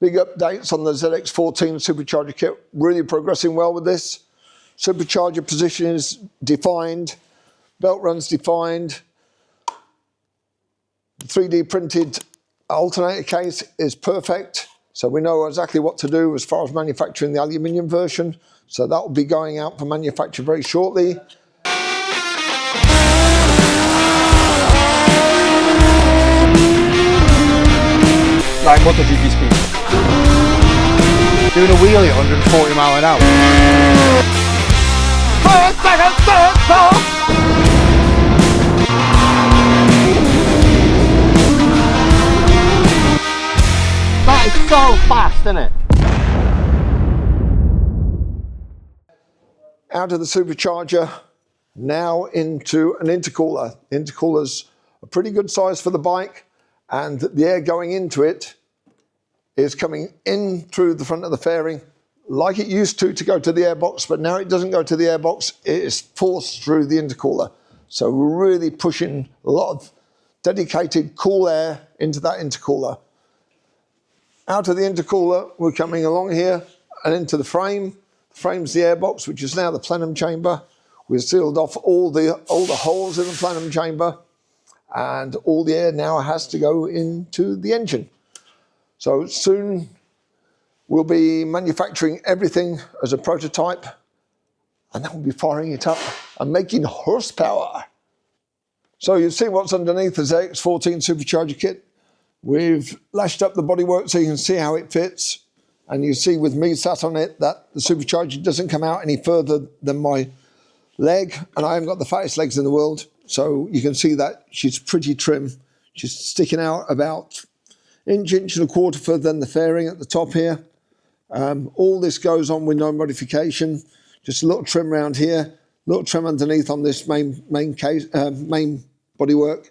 Big updates on the ZX14 Supercharger kit, really progressing well with this. Supercharger position is defined, belt run's defined. 3D printed alternator case is perfect, so we know exactly what to do as far as manufacturing the aluminium version. So that will be going out for manufacture very shortly. Like MotoGP speed. Doing a wheelie at 140 mile an hour. That is so fast, isn't it? Out of the Supercharger, now into an intercooler. Intercooler's a pretty good size for the bike, and the air going into it is coming in through the front of the fairing like it used to go to the airbox, but now it doesn't go to the airbox, it is forced through the intercooler. So we're really pushing a lot of dedicated cool air into that intercooler. Out of the intercooler, we're coming along here and into the frame. The frame's the airbox, which is now the plenum chamber. We've sealed off all the holes in the plenum chamber, and all the air now has to go into the engine. So soon we'll be manufacturing everything as a prototype, and then we'll be firing it up and making horsepower. So you've seen what's underneath the ZX14 Supercharger kit. We've lashed up the bodywork so you can see how it fits, and you see with me sat on it that the Supercharger doesn't come out any further than my leg, and I haven't got the fattest legs in the world, so you can see that she's pretty trim. She's sticking out about inch and a quarter further than the fairing at the top here. All this goes on with no modification, just a little trim around here, a little trim underneath on this main bodywork.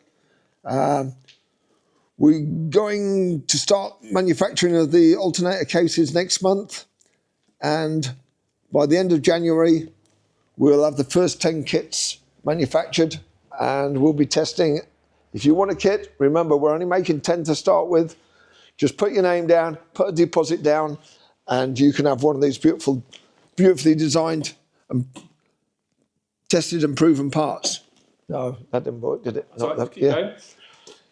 We're going to start manufacturing of the alternator cases next month, and by the end of January we'll have the first 10 kits manufactured, and we'll be testing. If you want a kit, remember we're only making 10 to start with. Just put your name down, put a deposit down, and you can have one of these beautifully designed and tested and proven parts. No, that didn't work, did it? Sorry, keep going.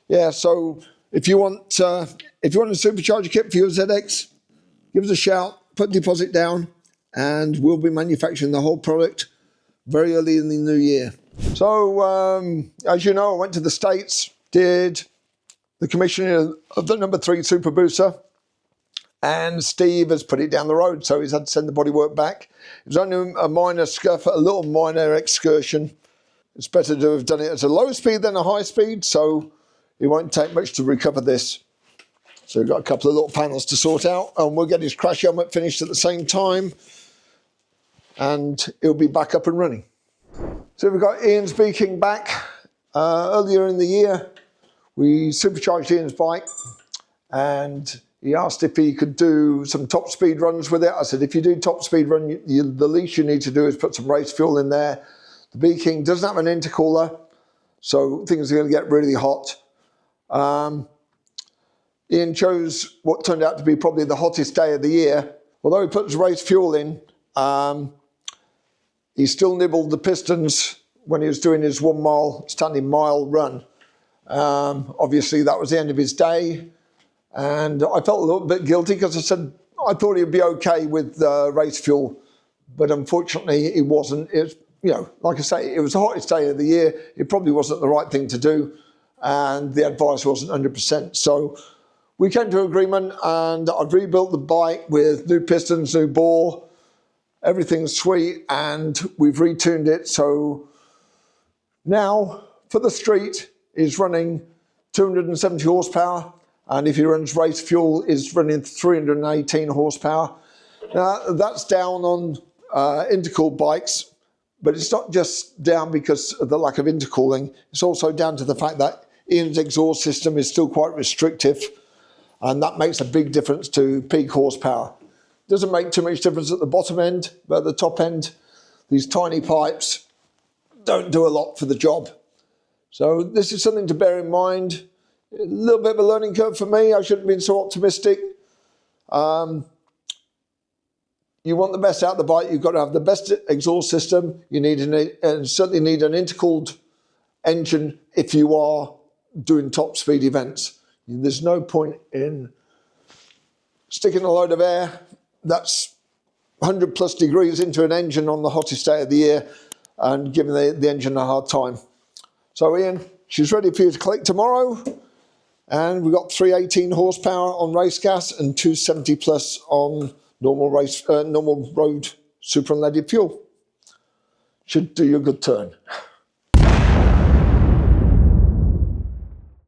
Yeah, so if you want a Supercharger kit for your ZX, give us a shout, put a deposit down, and we'll be manufacturing the whole product very early in the new year. So, as you know, I went to the States, did the commissioning of the number 3 SuperBusa, and Steve has put it down the road, so he's had to send the bodywork back. It was only a minor scuff, a little minor excursion. It's better to have done it at a low speed than a high speed, so it won't take much to recover this. So we've got a couple of little panels to sort out, and we'll get his crash helmet finished at the same time, and it'll be back up and running. So we've got Ian's beaking back. Earlier in the year, we supercharged Ian's bike, and he asked if he could do some top speed runs with it. I said, if you do top speed run, the least you need to do is put some race fuel in there. The beaking doesn't have an intercooler, so things are going to get really hot. Ian chose what turned out to be probably the hottest day of the year. Although he put his race fuel in, he still nibbled the pistons when he was doing his 1 mile, standing mile run. Obviously that was the end of his day, and I felt a little bit guilty because I said I thought he'd be okay with race fuel, but unfortunately he wasn't. It's, you know, like I say, it was the hottest day of the year. It probably wasn't the right thing to do, and the advice wasn't 100%. So we came to an agreement, and I've rebuilt the bike with new pistons, new bore, everything's sweet, and we've retuned it. So now for the street is running 270 horsepower, and if he runs race fuel is running 318 horsepower. Now that's down on intercooled bikes, but it's not just down because of the lack of intercooling. It's also down to the fact that Ian's exhaust system is still quite restrictive, and that makes a big difference to peak horsepower. Doesn't make too much difference at the bottom end, but at the top end, these tiny pipes don't do a lot for the job. So this is something to bear in mind. A little bit of a learning curve for me. I shouldn't have been so optimistic. You want the best out of the bike, you've got to have the best exhaust system. You need certainly need an intercooled engine if you are doing top speed events. There's no point in sticking a load of air that's 100 plus degrees into an engine on the hottest day of the year and giving the engine a hard time. So Ian, she's ready for you to collect tomorrow. And we've got 318 horsepower on race gas and 270 plus on normal road super unleaded fuel. Should do you a good turn.